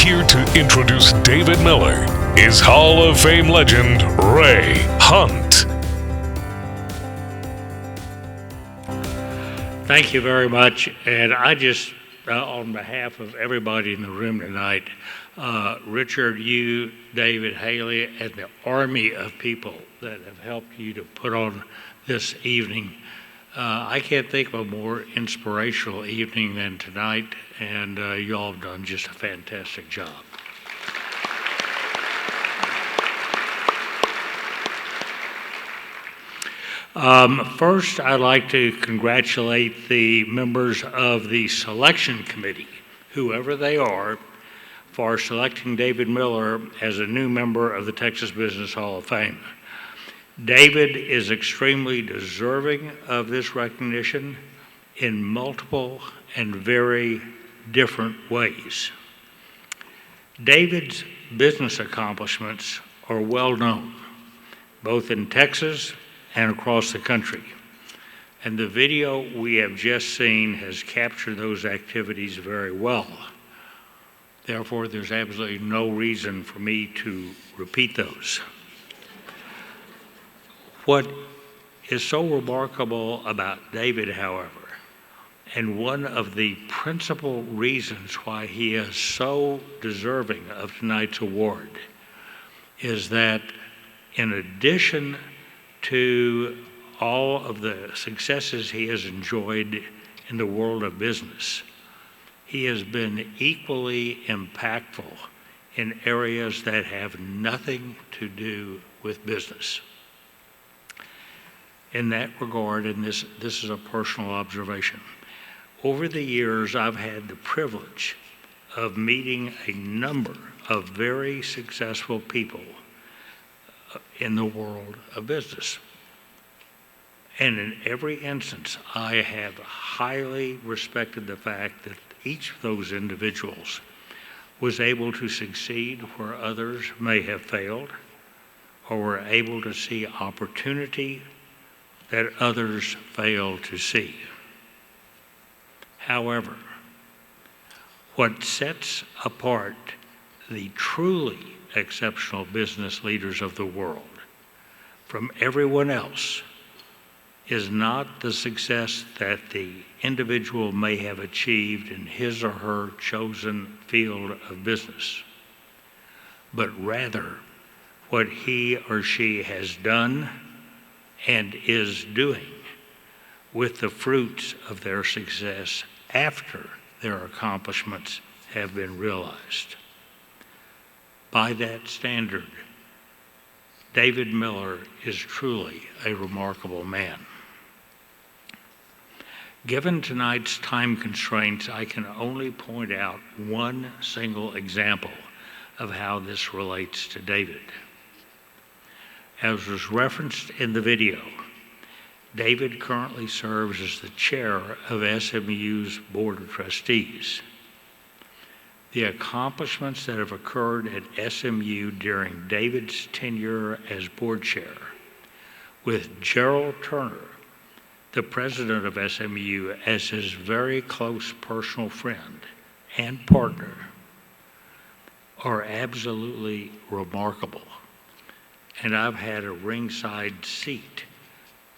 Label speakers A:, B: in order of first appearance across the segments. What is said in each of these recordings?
A: Here to introduce David Miller is Hall of Fame legend Ray Hunt.
B: Thank you very much, and I just, on behalf of everybody in the room tonight, Richard, you, David, Haley, and the army of people that have helped you to put on this evening. I can't think of a more inspirational evening than tonight, and you all have done just a fantastic job. First, I'd like to congratulate the members of the selection committee, whoever they are, for selecting David Miller as a new member of the Texas Business Hall of Fame. David is extremely deserving of this recognition in multiple and very different ways. David's business accomplishments are well known, both in Texas and across the country. And the video we have just seen has captured those activities very well. Therefore, there's absolutely no reason for me to repeat those. What is so remarkable about David, however, and one of the principal reasons why he is so deserving of tonight's award, is that in addition to all of the successes he has enjoyed in the world of business, he has been equally impactful in areas that have nothing to do with business. In that regard, and this is a personal observation, over the years I've had the privilege of meeting a number of very successful people in the world of business. And in every instance, I have highly respected the fact that each of those individuals was able to succeed where others may have failed, or were able to see opportunity that others failed to see. However, what sets apart the truly exceptional business leaders of the world from everyone else is not the success that the individual may have achieved in his or her chosen field of business, but rather what he or she has done and is doing with the fruits of their success after their accomplishments have been realized. By that standard, David Miller is truly a remarkable man. Given tonight's time constraints, I can only point out one single example of how this relates to David. As was referenced in the video, David currently serves as the chair of SMU's Board of Trustees. The accomplishments that have occurred at SMU during David's tenure as board chair, with Gerald Turner, the president of SMU, as his very close personal friend and partner, are absolutely remarkable. And I've had a ringside seat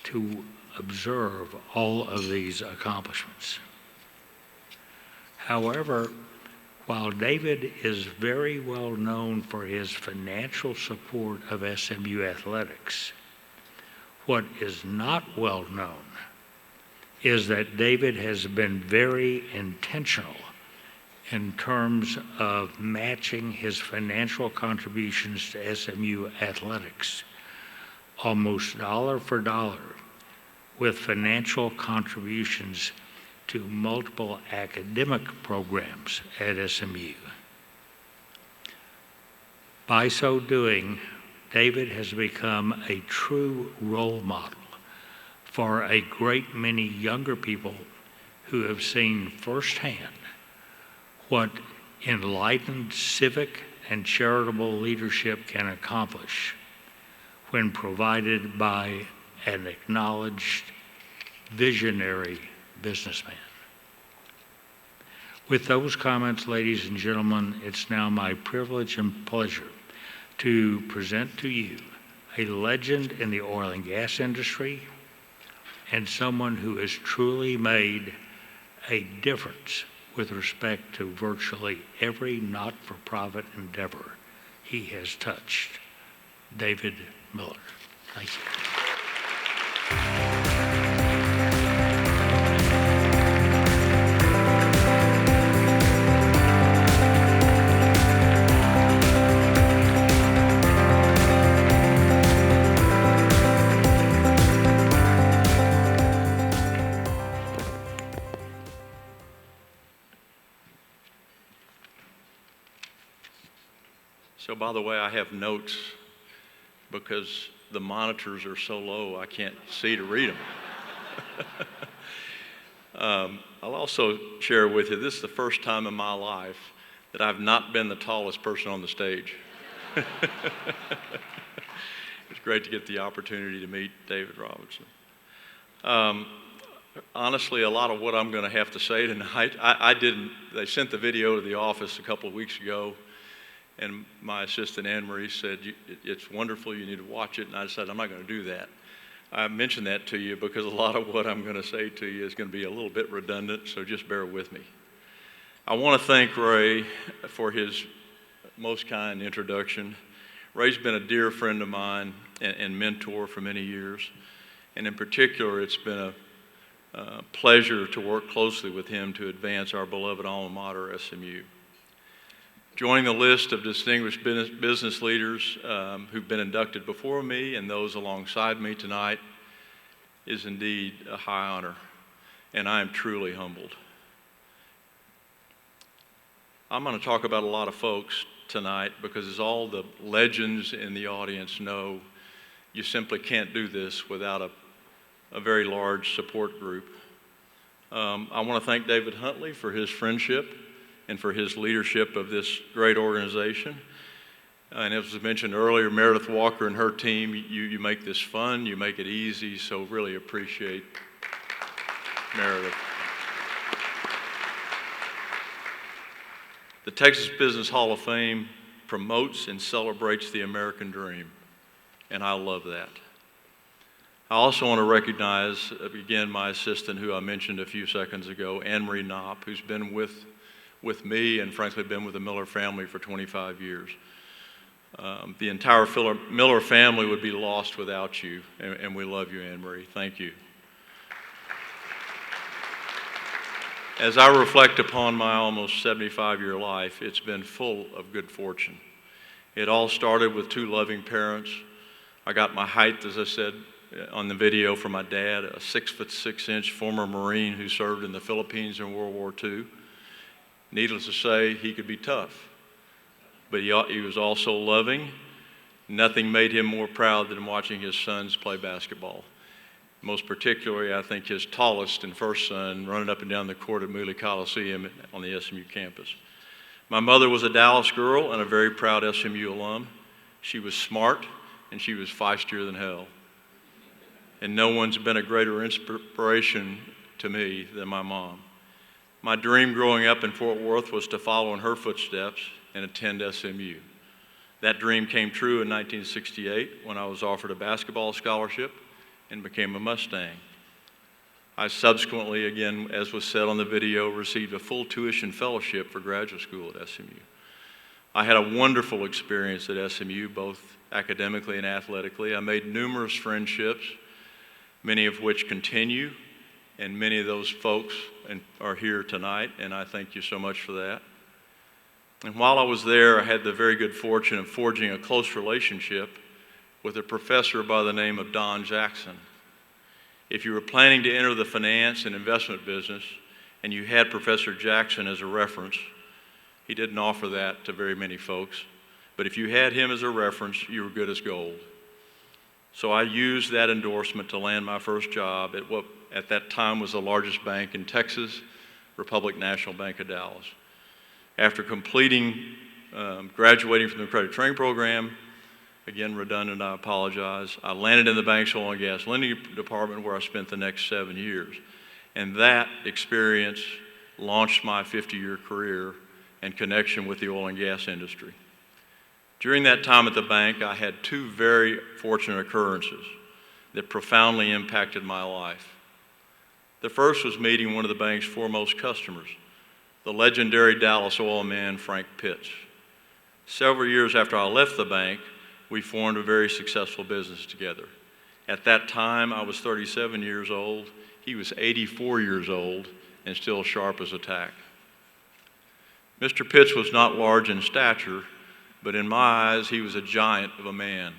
B: to observe all of these accomplishments. However, while David is very well known for his financial support of SMU athletics, what is not well known is that David has been very intentional in terms of matching his financial contributions to SMU athletics, almost dollar for dollar, with financial contributions to multiple academic programs at SMU. By so doing, David has become a true role model for a great many younger people who have seen firsthand what enlightened civic and charitable leadership can accomplish when provided by an acknowledged visionary businessman. With those comments, ladies and gentlemen, it's now my privilege and pleasure to present to you a legend in the oil and gas industry and someone who has truly made a difference with respect to virtually every not-for-profit endeavor he has touched. David Miller. Thank you.
C: So, by the way, I have notes because the monitors are so low I can't see to read them. I'll also share with you, this is the first time in my life that I've not been the tallest person on the stage. It's great to get the opportunity to meet David Robinson. Honestly, a lot of what I'm going to have to say tonight, they sent the video to the office a couple of weeks ago, and my assistant Anne Marie said, it's wonderful, you need to watch it, and I decided I'm not going to do that. I mentioned that to you because a lot of what I'm going to say to you is going to be a little bit redundant, so just bear with me. I want to thank Ray for his most kind introduction. Ray's been a dear friend of mine and mentor for many years, and in particular, it's been a pleasure to work closely with him to advance our beloved alma mater, SMU. Joining the list of distinguished business leaders who've been inducted before me and those alongside me tonight is indeed a high honor, and I am truly humbled. I'm going to talk about a lot of folks tonight because, as all the legends in the audience know, you simply can't do this without a very large support group. I want to thank David Huntley for his friendship and for his leadership of this great organization. And as was mentioned earlier, Meredith Walker and her team, you make this fun, you make it easy, so really appreciate Meredith. The Texas Business Hall of Fame promotes and celebrates the American dream, and I love that. I also want to recognize, again, my assistant who I mentioned a few seconds ago, Anne Marie Knopp, who's been with me and frankly been with the Miller family for 25 years. The entire Miller family would be lost without you, and we love you, Anne Marie. Thank you. As I reflect upon my almost 75-year life, it's been full of good fortune. It all started with two loving parents. I got my height, as I said on the video, from my dad, a 6'6" former Marine who served in the Philippines in World War II. Needless to say, he could be tough, but he was also loving. Nothing made him more proud than watching his sons play basketball. Most particularly, I think his tallest and first son running up and down the court at Mooley Coliseum on the SMU campus. My mother was a Dallas girl and a very proud SMU alum. She was smart and she was feistier than hell. And no one's been a greater inspiration to me than my mom. My dream growing up in Fort Worth was to follow in her footsteps and attend SMU. That dream came true in 1968 when I was offered a basketball scholarship and became a Mustang. I subsequently, again, as was said on the video, received a full tuition fellowship for graduate school at SMU. I had a wonderful experience at SMU, both academically and athletically. I made numerous friendships, many of which continue, and many of those folks are here tonight, and I thank you so much for that. And while I was there, I had the very good fortune of forging a close relationship with a professor by the name of Don Jackson. If you were planning to enter the finance and investment business and you had Professor Jackson as a reference, he didn't offer that to very many folks, but if you had him as a reference, you were good as gold. So I used that endorsement to land my first job at what at that time was the largest bank in Texas, Republic National Bank of Dallas. After completing, graduating from the credit training program, again redundant, I apologize, I landed in the bank's oil and gas lending department where I spent the next 7 years. And that experience launched my 50-year career and connection with the oil and gas industry. During that time at the bank, I had two very fortunate occurrences that profoundly impacted my life. The first was meeting one of the bank's foremost customers, the legendary Dallas oil man, Frank Pitts. Several years after I left the bank, we formed a very successful business together. At that time, I was 37 years old. He was 84 years old and still sharp as a tack. Mr. Pitts was not large in stature, but in my eyes, he was a giant of a man.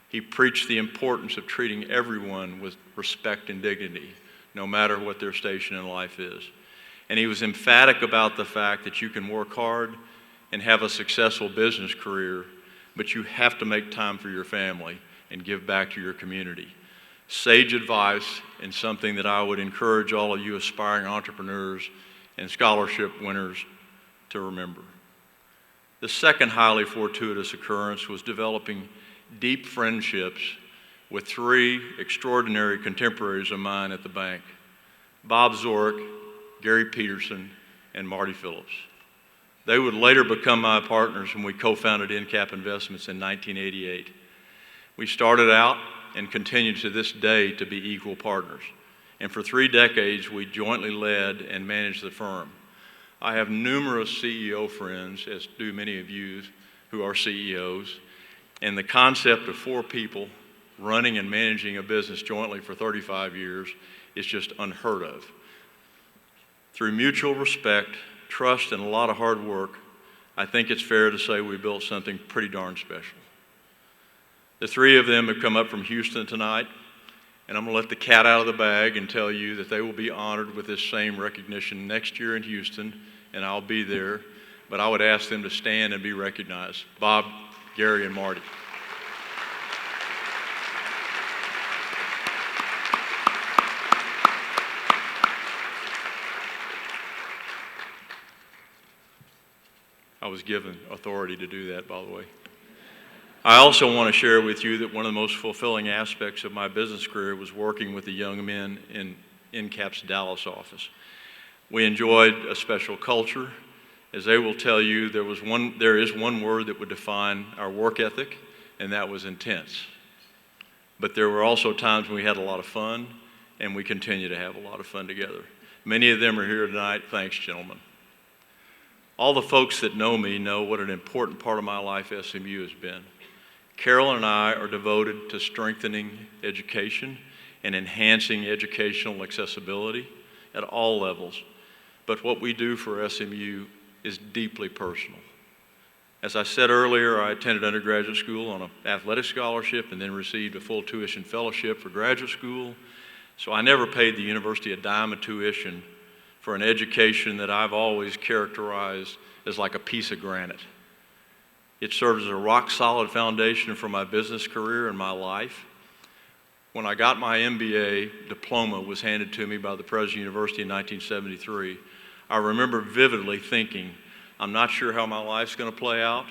C: He preached the importance of treating everyone with respect and dignity, no matter what their station in life is. And he was emphatic about the fact that you can work hard and have a successful business career, but you have to make time for your family and give back to your community. Sage advice, and something that I would encourage all of you aspiring entrepreneurs and scholarship winners to remember. The second highly fortuitous occurrence was developing deep friendships with three extraordinary contemporaries of mine at the bank: Bob Zorik, Gary Peterson, and Marty Phillips. They would later become my partners when we co-founded InCap Investments in 1988. We started out and continue to this day to be equal partners. And for 3 decades, we jointly led and managed the firm. I have numerous CEO friends, as do many of you who are CEOs, and the concept of 4 people running and managing a business jointly for 35 years is just unheard of. Through mutual respect, trust, and a lot of hard work, I think it's fair to say we built something pretty darn special. The 3 of them have come up from Houston tonight, and I'm going to let the cat out of the bag and tell you that they will be honored with this same recognition next year in Houston, and I'll be there. But I would ask them to stand and be recognized. Bob, Gary, and Marty. I was given authority to do that, by the way. I also want to share with you that one of the most fulfilling aspects of my business career was working with the young men in InCap's Dallas office. We enjoyed a special culture. As they will tell you, there is one word that would define our work ethic, and that was intense. But there were also times when we had a lot of fun, and we continue to have a lot of fun together. Many of them are here tonight. Thanks, gentlemen. All the folks that know me know what an important part of my life SMU has been. Carolyn and I are devoted to strengthening education and enhancing educational accessibility at all levels. But what we do for SMU is deeply personal. As I said earlier, I attended undergraduate school on an athletic scholarship and then received a full tuition fellowship for graduate school. So I never paid the university a dime of tuition for an education that I've always characterized as like a piece of granite. It served as a rock-solid foundation for my business career and my life. When I got my MBA diploma was handed to me by the President of the University in 1973, I remember vividly thinking, I'm not sure how my life's going to play out,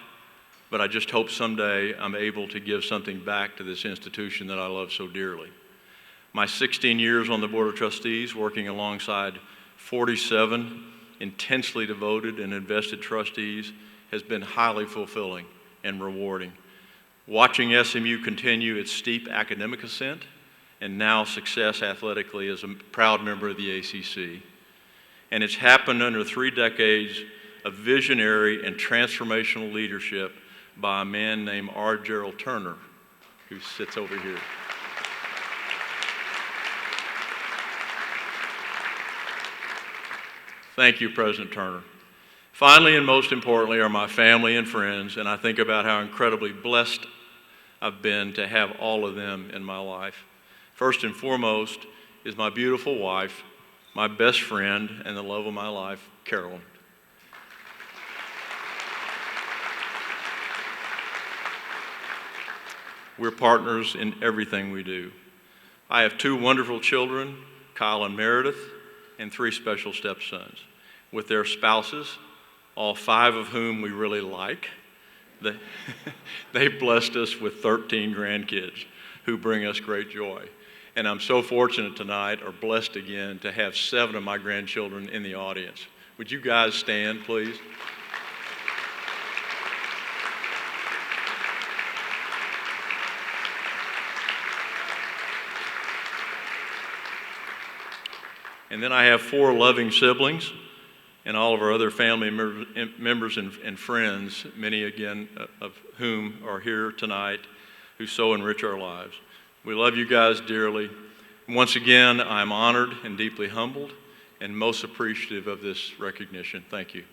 C: but I just hope someday I'm able to give something back to this institution that I love so dearly. My 16 years on the Board of Trustees, working alongside 47 intensely devoted and invested trustees, has been highly fulfilling and rewarding. Watching SMU continue its steep academic ascent and now success athletically as a proud member of the ACC. And it's happened under 3 decades of visionary and transformational leadership by a man named R. Gerald Turner, who sits over here. Thank you, President Turner. Finally, and most importantly, are my family and friends, and I think about how incredibly blessed I've been to have all of them in my life. First and foremost is my beautiful wife, my best friend, and the love of my life, Carolyn. We're partners in everything we do. I have 2 wonderful children, Kyle and Meredith, and 3 special stepsons. With their spouses, all 5 of whom we really like, they've blessed us with 13 grandkids who bring us great joy. And I'm so fortunate tonight, or blessed again, to have 7 of my grandchildren in the audience, Would you guys stand, please? And then I have 4 loving siblings and all of our other family members and friends, many again of whom are here tonight, who so enrich our lives. We love you guys dearly. Once again, I'm honored and deeply humbled and most appreciative of this recognition. Thank you.